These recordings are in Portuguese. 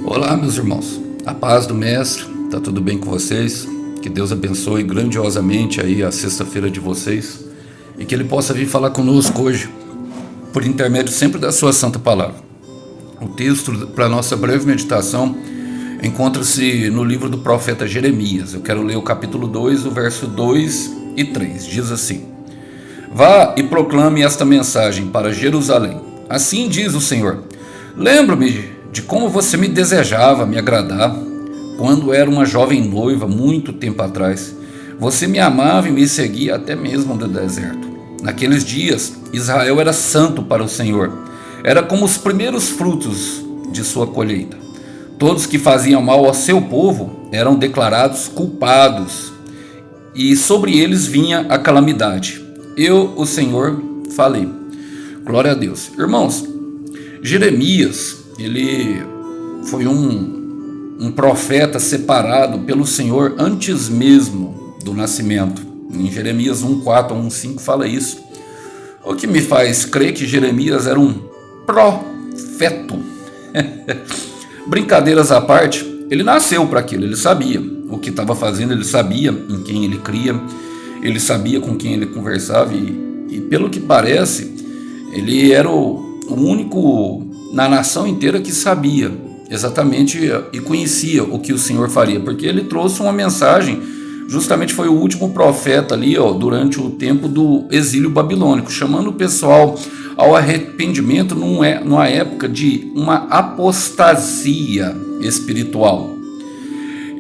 Olá, meus irmãos. A paz do Mestre, tá tudo bem com vocês? Que Deus abençoe grandiosamente aí a sexta-feira de vocês e que Ele possa vir falar conosco hoje, por intermédio sempre da Sua Santa Palavra. O texto para nossa breve meditação encontra-se no livro do profeta Jeremias. Eu quero ler o capítulo 2, o verso 2 e 3. Diz assim: Vá e proclame esta mensagem para Jerusalém. Assim diz o Senhor: Lembro-me de como você me desejava me agradar quando era uma jovem noiva muito tempo atrás. Você me amava e me seguia até mesmo no deserto. Naqueles dias, Israel era santo para o Senhor. Era como os primeiros frutos de sua colheita. Todos que faziam mal ao seu povo eram declarados culpados, e sobre eles vinha a calamidade. Eu, o Senhor, falei. Glória a Deus. Irmãos, Jeremias, ele foi um profeta separado pelo Senhor antes mesmo do nascimento. Em Jeremias 1:4 a 1:5 fala isso. O que me faz crer que Jeremias era um profeto. Brincadeiras à parte, ele nasceu para aquilo, ele sabia o que estava fazendo, ele sabia em quem ele cria, ele sabia com quem ele conversava e pelo que parece, ele era o único na nação inteira que sabia exatamente e conhecia o que o Senhor faria, porque ele trouxe uma mensagem, justamente foi o último profeta ali, durante o tempo do exílio babilônico, chamando o pessoal ao arrependimento numa época de uma apostasia espiritual.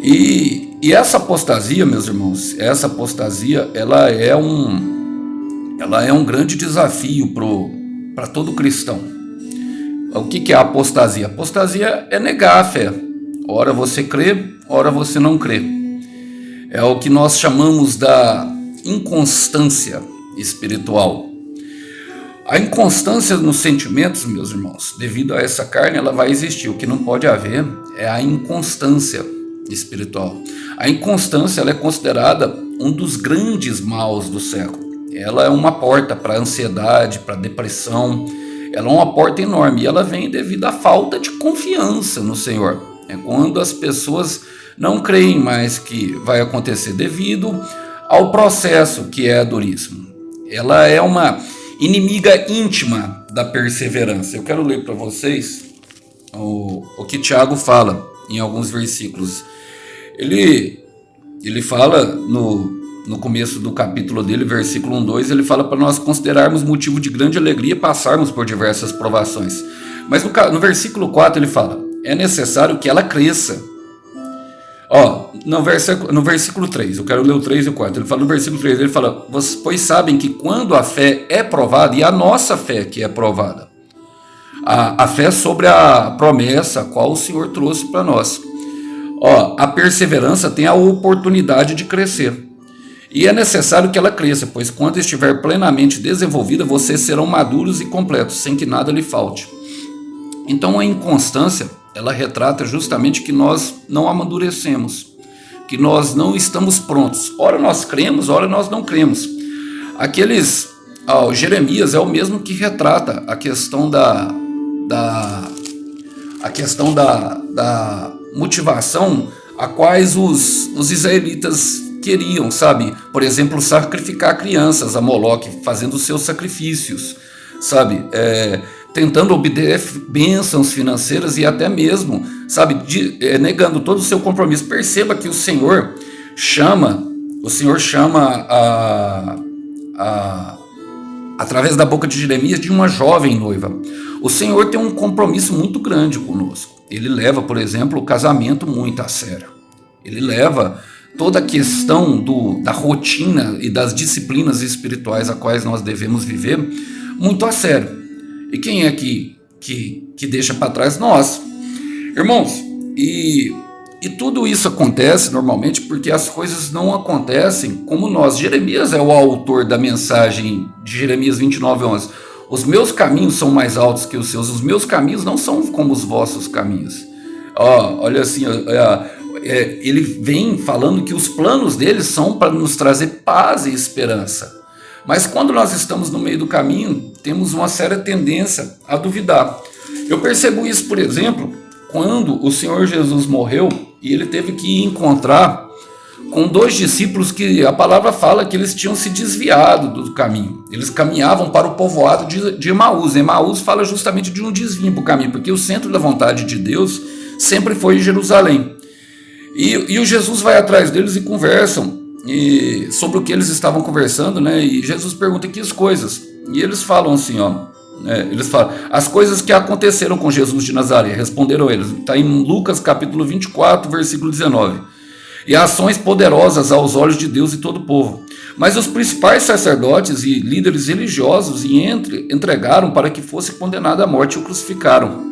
E essa apostasia, meus irmãos, essa apostasia, ela é um grande desafio para todo cristão. O que é a apostasia? Apostasia é negar a fé. Ora você crê, ora você não crê. É o que nós chamamos da inconstância espiritual. A inconstância nos sentimentos, meus irmãos, devido a essa carne, ela vai existir. O que não pode haver é a inconstância espiritual. A inconstância, ela é considerada um dos grandes maus do século. Ela é uma porta para a ansiedade, para a depressão. Ela é uma porta enorme e ela vem devido à falta de confiança no Senhor. É quando as pessoas não creem mais que vai acontecer devido ao processo que é duríssimo. Ela é uma inimiga íntima da perseverança. Eu quero ler para vocês o que Tiago fala em alguns versículos. Ele fala no começo do capítulo dele, versículo 1-2, ele fala para nós considerarmos motivo de grande alegria passarmos por diversas provações. Mas no versículo 4 ele fala: é necessário que ela cresça. No versículo 3, eu quero ler o 3 e o 4, ele fala no versículo 3, ele fala: pois sabem que quando a fé é provada, e a nossa fé que é provada, a fé sobre a promessa a qual o Senhor trouxe para nós, a perseverança tem a oportunidade de crescer. E é necessário que ela cresça, pois quando estiver plenamente desenvolvida, vocês serão maduros e completos, sem que nada lhe falte. Então a inconstância, ela retrata justamente que nós não amadurecemos, que nós não estamos prontos. Ora nós cremos, ora nós não cremos. Jeremias é o mesmo que retrata a questão da motivação a quais os israelitas queriam, sabe? Por exemplo, sacrificar crianças a Moloque, fazendo os seus sacrifícios, sabe? Tentando obter bênçãos financeiras e até mesmo, sabe? Negando todo o seu compromisso. Perceba que o Senhor chama através da boca de Jeremias, de uma jovem noiva. O Senhor tem um compromisso muito grande conosco. Ele leva, por exemplo, o casamento muito a sério. Ele leva toda a questão da rotina e das disciplinas espirituais a quais nós devemos viver muito a sério. E quem é que deixa para trás? Nós. Irmãos, e tudo isso acontece normalmente porque as coisas não acontecem como nós. Jeremias é o autor da mensagem de Jeremias 29:11. Os meus caminhos são mais altos que os seus, os meus caminhos não são como os vossos caminhos. Olha assim, ele vem falando que os planos dele são para nos trazer paz e esperança. Mas quando nós estamos no meio do caminho, temos uma séria tendência a duvidar. Eu percebo isso, por exemplo, quando o Senhor Jesus morreu e ele teve que encontrar com 2 discípulos que a palavra fala que eles tinham se desviado do caminho. Eles caminhavam para o povoado de Emaús. Emaús fala justamente de um desvio para o caminho, porque o centro da vontade de Deus sempre foi em Jerusalém. E o Jesus vai atrás deles e conversam sobre o que eles estavam conversando, né? E Jesus pergunta que coisas. E eles falam assim, eles falam, as coisas que aconteceram com Jesus de Nazaré, responderam eles. Está em Lucas capítulo 24, versículo 19. E ações poderosas aos olhos de Deus e todo o povo. Mas os principais sacerdotes e líderes religiosos entregaram para que fosse condenado à morte e o crucificaram.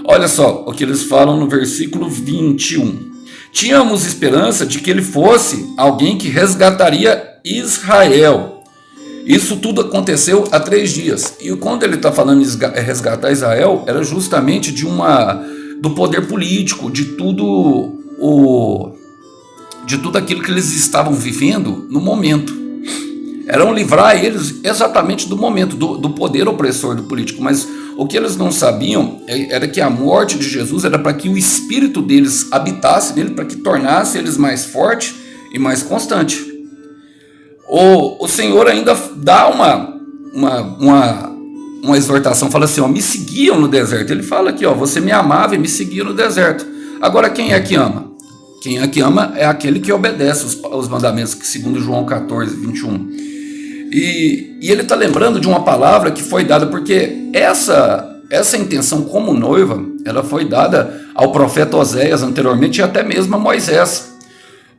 Olha só o que eles falam no versículo 21. Tínhamos esperança de que ele fosse alguém que resgataria Israel. Isso tudo aconteceu há 3 dias. E quando ele está falando em resgatar Israel, era justamente do poder político, de tudo aquilo que eles estavam vivendo no momento. Eram livrar eles exatamente do momento, do poder opressor do político. Mas o que eles não sabiam era que a morte de Jesus era para que o espírito deles habitasse nele, para que tornasse eles mais fortes e mais constantes. O Senhor ainda dá uma exortação, fala assim, me seguiam no deserto. Ele fala aqui, você me amava e me seguia no deserto. Agora quem é que ama? Quem é que ama é aquele que obedece os mandamentos, segundo João 14, 21. E ele está lembrando de uma palavra que foi dada, porque essa intenção como noiva, ela foi dada ao profeta Oséias anteriormente e até mesmo a Moisés.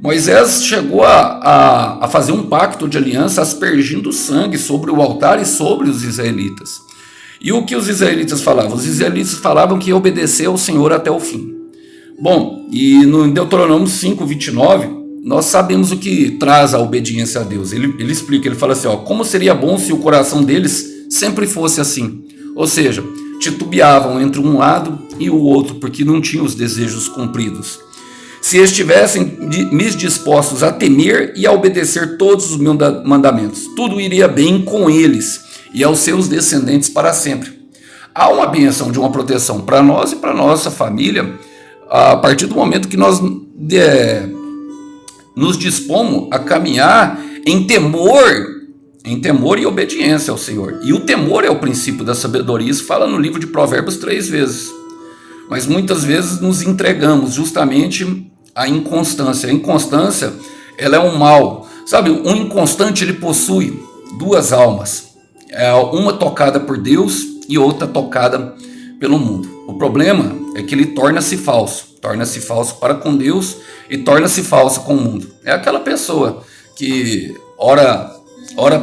Moisés chegou a fazer um pacto de aliança aspergindo sangue sobre o altar e sobre os israelitas. E o que os israelitas falavam? Os israelitas falavam que ia obedecer ao Senhor até o fim. Bom, e no Deuteronômio 5, 29, nós sabemos o que traz a obediência a Deus. Ele explica, ele fala assim, como seria bom se o coração deles sempre fosse assim. Ou seja, titubeavam entre um lado e o outro, porque não tinham os desejos cumpridos. Se estivessem dispostos a temer e a obedecer todos os meus mandamentos, tudo iria bem com eles e aos seus descendentes para sempre. Há uma bênção de uma proteção para nós e para nossa família, a partir do momento que nós nos dispomos a caminhar em temor e obediência ao Senhor. E o temor é o princípio da sabedoria, isso fala no livro de Provérbios 3 vezes. Mas muitas vezes nos entregamos justamente à inconstância. A inconstância, ela é um mal. Sabe, um inconstante, ele possui 2 almas. Uma tocada por Deus e outra tocada pelo mundo. O problema é que ele torna-se falso para com Deus e torna-se falso com o mundo. É aquela pessoa que ora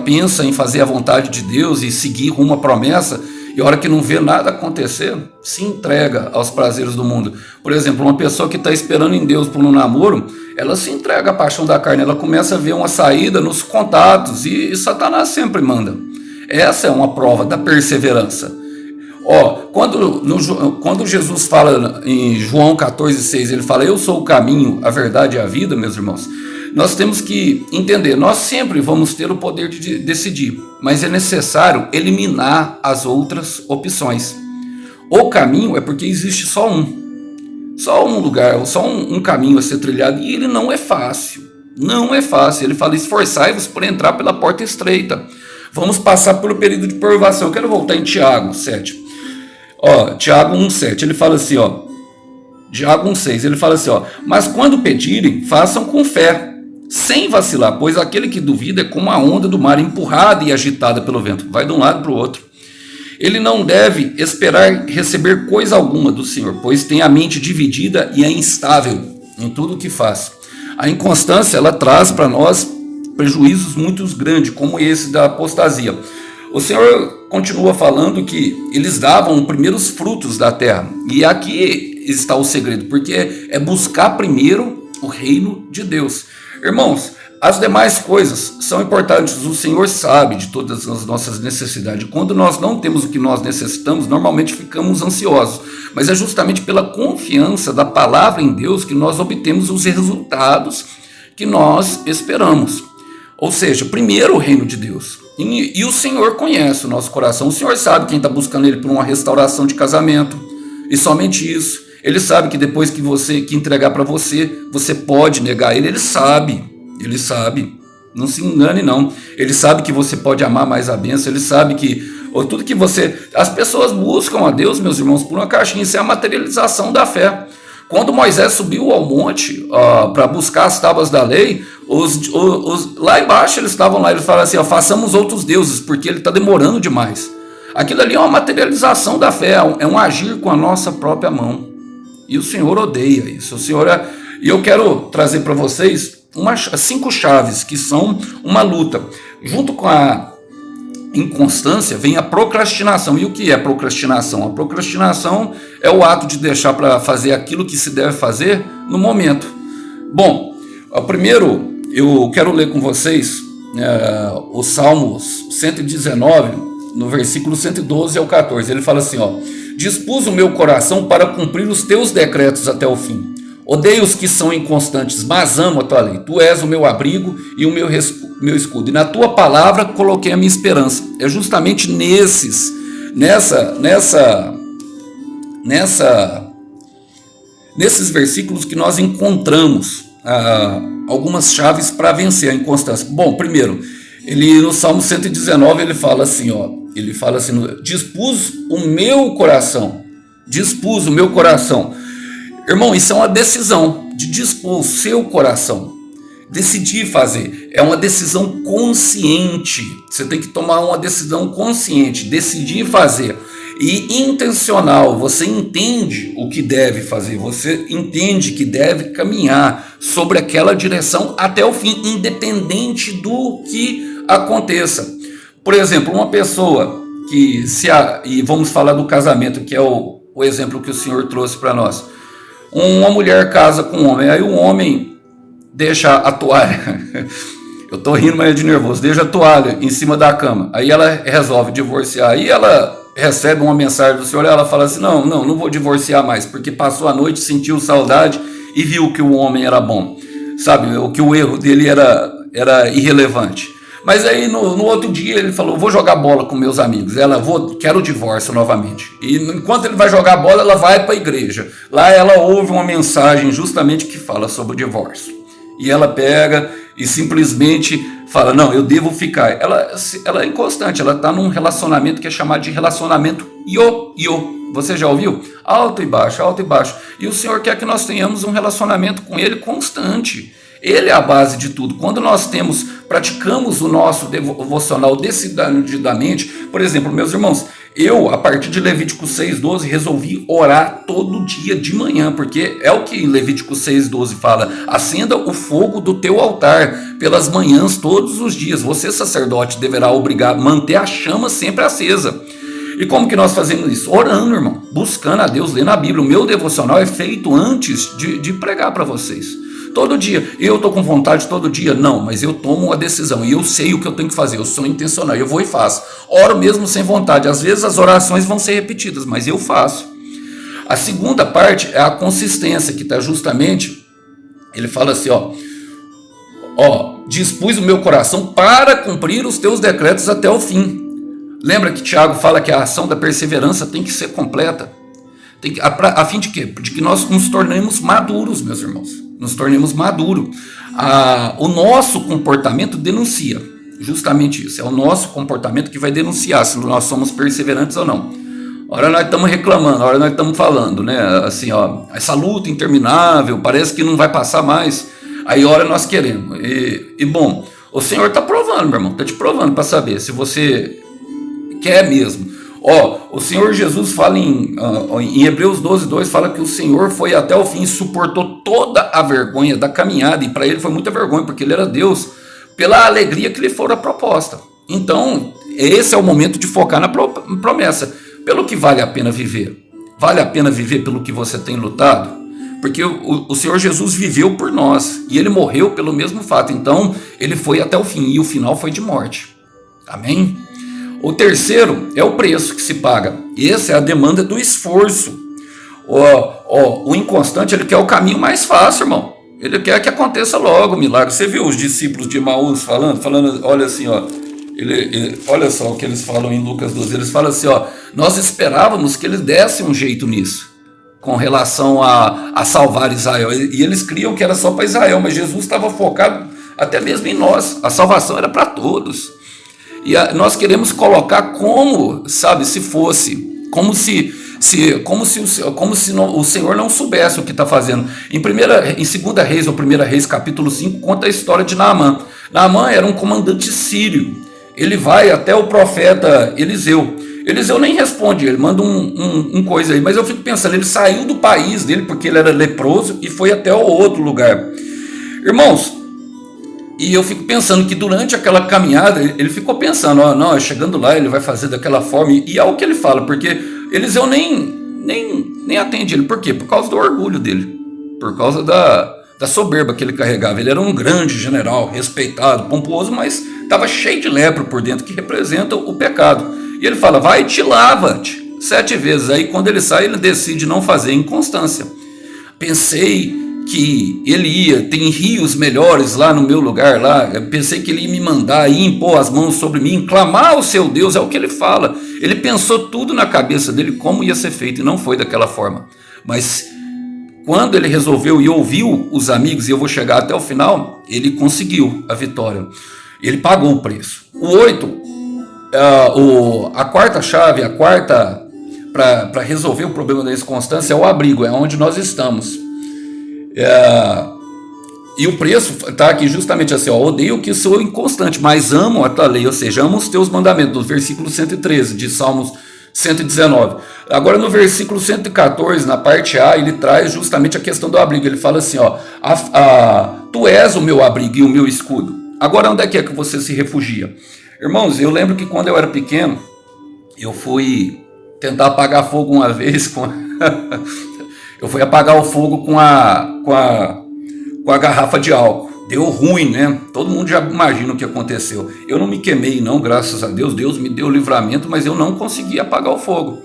pensa em fazer a vontade de Deus e seguir rumo à promessa, e a hora que não vê nada acontecer, se entrega aos prazeres do mundo. Por exemplo, uma pessoa que está esperando em Deus por um namoro, ela se entrega à paixão da carne, ela começa a ver uma saída nos contatos, e Satanás sempre manda. Essa é uma prova da perseverança. Quando Jesus fala em João 14, 6, ele fala, eu sou o caminho, a verdade e a vida, meus irmãos, nós temos que entender, nós sempre vamos ter o poder de decidir, mas é necessário eliminar as outras opções. O caminho é porque existe só um lugar, só um caminho a ser trilhado, e ele não é fácil, ele fala, esforçai-vos por entrar pela porta estreita, vamos passar pelo período de provação. Eu quero voltar em Tiago 7, Tiago 1,7, ele fala assim, Tiago 1,6, ele fala assim, mas quando pedirem, façam com fé, sem vacilar, pois aquele que duvida é como a onda do mar empurrada e agitada pelo vento, vai de um lado para o outro. Ele não deve esperar receber coisa alguma do Senhor, pois tem a mente dividida e é instável em tudo o que faz. A inconstância, ela traz para nós prejuízos muito grandes, como esse da apostasia. O Senhor continua falando que eles davam os primeiros frutos da terra, e aqui está o segredo, porque é buscar primeiro o reino de Deus. Irmãos, as demais coisas são importantes, o Senhor sabe de todas as nossas necessidades. Quando nós não temos o que nós necessitamos, normalmente ficamos ansiosos, mas é justamente pela confiança da palavra em Deus que nós obtemos os resultados que nós esperamos. Ou seja, primeiro o reino de Deus. E o Senhor conhece o nosso coração, o Senhor sabe quem está buscando Ele por uma restauração de casamento, e somente isso. Ele sabe que depois que você que entregar para você, você pode negar ele. Ele sabe. Não se engane não. Ele sabe que você pode amar mais a bênção. Ele sabe que tudo que você... As pessoas buscam a Deus, meus irmãos, por uma caixinha. Isso é a materialização da fé. Quando Moisés subiu ao monte para buscar as tábuas da lei, lá embaixo eles estavam lá, eles falaram assim, façamos outros deuses, porque ele está demorando demais. Aquilo ali é uma materialização da fé, é um agir com a nossa própria mão. E o Senhor odeia isso. E eu quero trazer para vocês 5 chaves que são uma luta. Junto com a inconstância vem a procrastinação. E o que é procrastinação? A procrastinação é o ato de deixar para fazer aquilo que se deve fazer no momento. Bom, primeiro eu quero ler com vocês o Salmos 119, no versículo 112 ao 14. Ele fala assim, dispus o meu coração para cumprir os teus decretos até o fim. Odeio os que são inconstantes, mas amo a tua lei. Tu és o meu abrigo e o meu escudo. E na tua palavra coloquei a minha esperança. É justamente nesses versículos que nós encontramos algumas chaves para vencer a inconstância. Bom, primeiro, no Salmo 119 ele fala assim, dispus o meu coração. Irmão, isso é uma decisão de dispor o seu coração. Decidir fazer. É uma decisão consciente. Você tem que tomar uma decisão consciente. Decidir fazer. E intencional. Você entende o que deve fazer. Você entende que deve caminhar sobre aquela direção até o fim, independente do que aconteça. Por exemplo, uma pessoa e vamos falar do casamento, que é o exemplo que o Senhor trouxe para nós. Uma mulher casa com um homem, aí o homem deixa a toalha, eu tô rindo, mas é de nervoso, deixa a toalha em cima da cama, aí ela resolve divorciar, aí ela recebe uma mensagem do Senhor, ela fala assim, não vou divorciar mais, porque passou a noite, sentiu saudade e viu que o homem era bom, sabe, que o erro dele era irrelevante. Mas aí no outro dia ele falou, vou jogar bola com meus amigos. Quero o divórcio novamente. E enquanto ele vai jogar bola, ela vai para a igreja. Lá ela ouve uma mensagem justamente que fala sobre o divórcio. E ela pega e simplesmente fala, não, eu devo ficar. Ela é inconstante, ela está num relacionamento que é chamado de relacionamento io-io. Você já ouviu? Alto e baixo, alto e baixo. E o Senhor quer que nós tenhamos um relacionamento com Ele constante. Ele é a base de tudo. Quando nós praticamos o nosso devocional decididamente, por exemplo, meus irmãos, eu, a partir de Levítico 6,12, resolvi orar todo dia de manhã, porque é o que Levítico 6,12 fala, acenda o fogo do teu altar pelas manhãs todos os dias. Você, sacerdote, deverá manter a chama sempre acesa. E como que nós fazemos isso? Orando, irmão, buscando a Deus, lendo a Bíblia. O meu devocional é feito antes de pregar para vocês. Todo dia, eu estou com vontade todo dia? Não, mas eu tomo uma decisão e eu sei o que eu tenho que fazer, eu sou intencional, eu vou e faço. Oro mesmo sem vontade, às vezes as orações vão ser repetidas, mas eu faço. A segunda parte é a consistência, que está justamente, ele fala assim, dispus o meu coração para cumprir os teus decretos até o fim. Lembra que Tiago fala que a ação da perseverança tem que ser completa? A fim de quê? De que nós nos tornemos maduros, meus irmãos. Nos tornemos maduros. O nosso comportamento denuncia justamente isso. É o nosso comportamento que vai denunciar se nós somos perseverantes ou não. Ora nós estamos reclamando, ora nós estamos falando, né? Assim, essa luta interminável, parece que não vai passar mais. Aí ora nós queremos. Bom, o Senhor está provando, meu irmão. Está te provando para saber se você quer mesmo. O Senhor Jesus fala em Hebreus 12:2, fala que o Senhor foi até o fim e suportou toda a vergonha da caminhada, e para ele foi muita vergonha, porque ele era Deus, pela alegria que lhe fora proposta. Então, esse é o momento de focar na promessa. Pelo que vale a pena viver? Vale a pena viver pelo que você tem lutado? Porque o Senhor Jesus viveu por nós, e ele morreu pelo mesmo fato, então ele foi até o fim, e o final foi de morte. Amém? O terceiro é o preço que se paga. Essa é a demanda do esforço. O inconstante, ele quer o caminho mais fácil, irmão. Ele quer que aconteça logo o milagre. Você viu os discípulos de Emaús falando, olha assim, olha só o que eles falam em Lucas 12. Eles falam assim, nós esperávamos que eles dessem um jeito nisso. com relação a salvar Israel. E eles criam que era só para Israel, mas Jesus estava focado até mesmo em nós. A salvação era para todos. E nós queremos colocar como, sabe, se fosse, como se o Senhor não soubesse o que está fazendo. Em 2 Reis, ou 1 Reis, capítulo 5, conta a história de Naamã. Naamã era um comandante sírio. Ele vai até o profeta Eliseu. Eliseu nem responde, ele manda um coisa aí. Mas eu fico pensando, ele saiu do país dele, porque ele era leproso, e foi até o outro lugar. Irmãos, e eu fico pensando que durante aquela caminhada, ele ficou pensando, não, chegando lá ele vai fazer daquela forma, e é o que ele fala, porque Eliseu nem atende ele. Por quê? Por causa do orgulho dele, por causa da soberba que ele carregava. Ele era um grande general, respeitado, pomposo, mas estava cheio de lepra por dentro, que representa o pecado. E ele fala, vai, te lava-te 7 vezes. Aí quando ele sai, ele decide não fazer, inconstância. Pensei que ele tem rios melhores lá no meu lugar, lá. Eu pensei que ele ia me mandar, ia impor as mãos sobre mim, clamar ao seu Deus, é o que ele fala. Ele pensou tudo na cabeça dele, como ia ser feito, e não foi daquela forma. Mas quando ele resolveu e ouviu os amigos, e eu vou chegar até o final, ele conseguiu a vitória. Ele pagou o preço. O 8, a quarta chave, para resolver o problema da inconstância é o abrigo, é onde nós estamos. E o preço está aqui justamente assim, odeio que sou inconstante, mas amo a tua lei, ou seja, amo os teus mandamentos, do versículo 113 de Salmos 119. Agora no versículo 114, na parte A, ele traz justamente a questão do abrigo. Ele fala assim, tu és o meu abrigo e o meu escudo. Agora onde é que você se refugia? Irmãos, eu lembro que quando eu era pequeno, eu fui tentar apagar fogo uma vez eu fui apagar o fogo com a garrafa de álcool. Deu ruim, né? Todo mundo já imagina o que aconteceu. Eu não me queimei não, graças a Deus. Deus me deu livramento, mas eu não consegui apagar o fogo.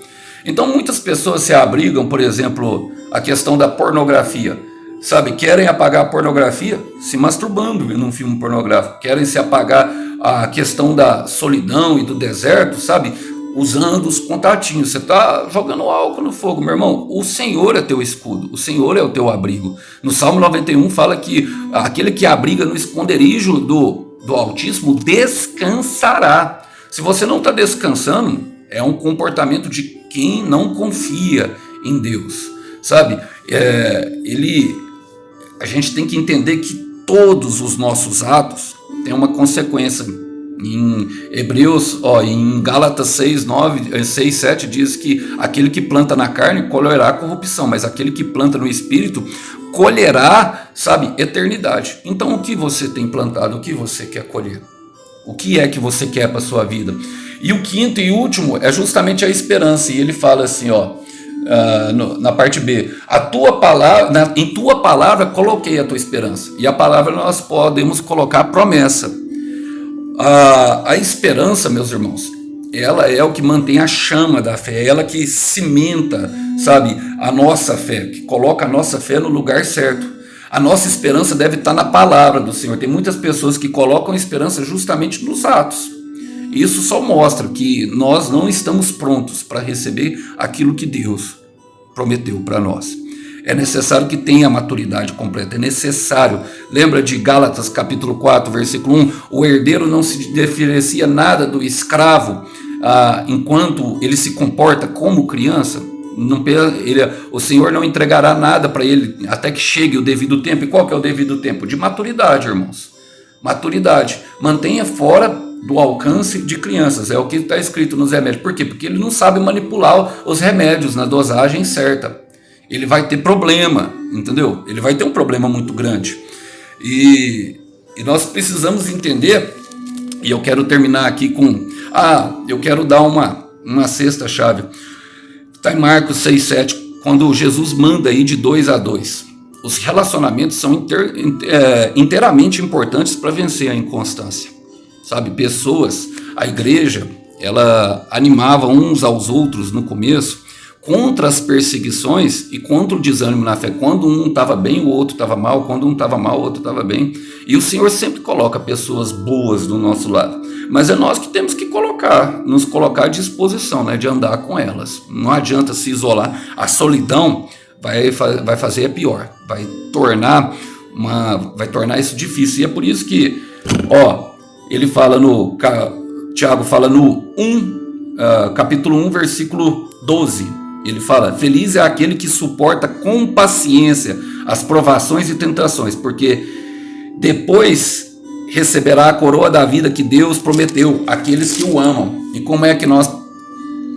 Então muitas pessoas se abrigam, por exemplo, a questão da pornografia. Sabe, querem apagar a pornografia se masturbando vendo um filme pornográfico. Querem se apagar a questão da solidão e do deserto, sabe, usando os contatinhos. Você está jogando álcool no fogo, meu irmão. O Senhor é teu escudo, o Senhor é o teu abrigo. No Salmo 91 fala que aquele que abriga no esconderijo do Altíssimo descansará. Se você não está descansando, é um comportamento de quem não confia em Deus, sabe? A gente tem que entender que todos os nossos atos têm uma consequência. Em Hebreus, em Gálatas 6, 7 diz que aquele que planta na carne colherá corrupção, mas aquele que planta no Espírito colherá, sabe, eternidade. Então o que você tem plantado, o que você quer colher? O que é que você quer para a sua vida? E o quinto e último é justamente a esperança, e ele fala assim, na parte B, em tua palavra coloquei a tua esperança. E a palavra nós podemos colocar a promessa. A esperança, meus irmãos, ela é o que mantém a chama da fé, é ela que cimenta, sabe, a nossa fé, que coloca a nossa fé no lugar certo. A nossa esperança deve estar na palavra do Senhor. Tem muitas pessoas que colocam esperança justamente nos atos. Isso só mostra que nós não estamos prontos para receber aquilo que Deus prometeu para nós. É necessário que tenha a maturidade completa, é necessário. Lembra de Gálatas capítulo 4, versículo 1? O herdeiro não se diferencia nada do escravo enquanto ele se comporta como criança. O Senhor não entregará nada para ele até que chegue o devido tempo. E qual que é o devido tempo? De maturidade, irmãos. Maturidade. Mantenha fora do alcance de crianças. É o que está escrito nos remédios. Por quê? Porque ele não sabe manipular os remédios na dosagem certa. Ele vai ter problema, entendeu? Ele vai ter um problema muito grande. E nós precisamos entender, e eu quero terminar aqui com... eu quero dar uma sexta chave. Está em Marcos 6, 7, quando Jesus manda aí de 2 a 2. Os relacionamentos são inteiramente importantes para vencer a inconstância. Sabe, pessoas, a igreja, ela animava uns aos outros no começo, contra as perseguições e contra o desânimo na fé. Quando um estava bem, o outro estava mal. Quando um estava mal, o outro estava bem. E o Senhor sempre coloca pessoas boas do nosso lado. Mas é nós que temos que nos colocar à disposição, né, de andar com elas. Não adianta se isolar. A solidão vai fazer é pior, vai tornar isso difícil. E é por isso que, ele fala Tiago fala no capítulo 1, versículo 12. Ele fala: feliz é aquele que suporta com paciência as provações e tentações, porque depois receberá a coroa da vida que Deus prometeu àqueles que o amam. E como é que nós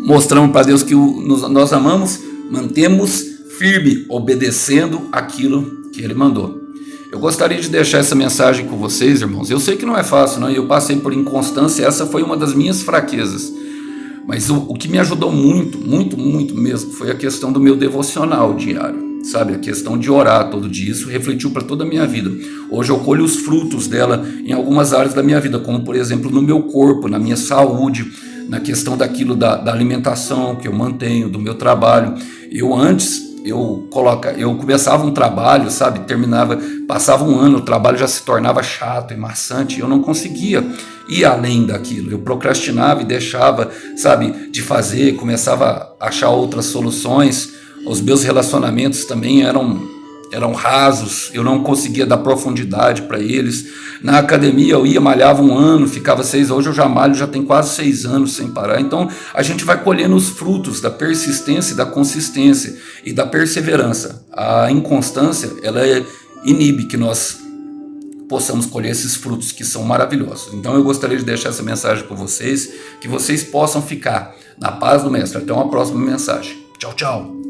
mostramos para Deus que nós amamos? Mantemos firme, obedecendo aquilo que Ele mandou. Eu gostaria de deixar essa mensagem com vocês, irmãos. Eu sei que não é fácil, não? Eu passei por inconstância, essa foi uma das minhas fraquezas. Mas o que me ajudou muito, muito, muito mesmo, foi a questão do meu devocional diário. Sabe, a questão de orar todo dia, isso refletiu para toda a minha vida. Hoje eu colho os frutos dela em algumas áreas da minha vida, como por exemplo no meu corpo, na minha saúde, na questão daquilo da alimentação que eu mantenho, do meu trabalho. Eu começava um trabalho, sabe, passava um ano, o trabalho já se tornava chato e maçante, eu não conseguia ir além daquilo. Eu procrastinava e deixava, sabe, de fazer, começava a achar outras soluções. Os meus relacionamentos também eram rasos, eu não conseguia dar profundidade para eles. Na academia eu ia, malhava um ano, ficava 6, hoje eu já malho, já tem quase 6 anos sem parar. Então a gente vai colhendo os frutos da persistência, da consistência e da perseverança. A inconstância, ela inibe que nós possamos colher esses frutos que são maravilhosos. Então eu gostaria de deixar essa mensagem com vocês, que vocês possam ficar na paz do Mestre. Até uma próxima mensagem. Tchau, tchau.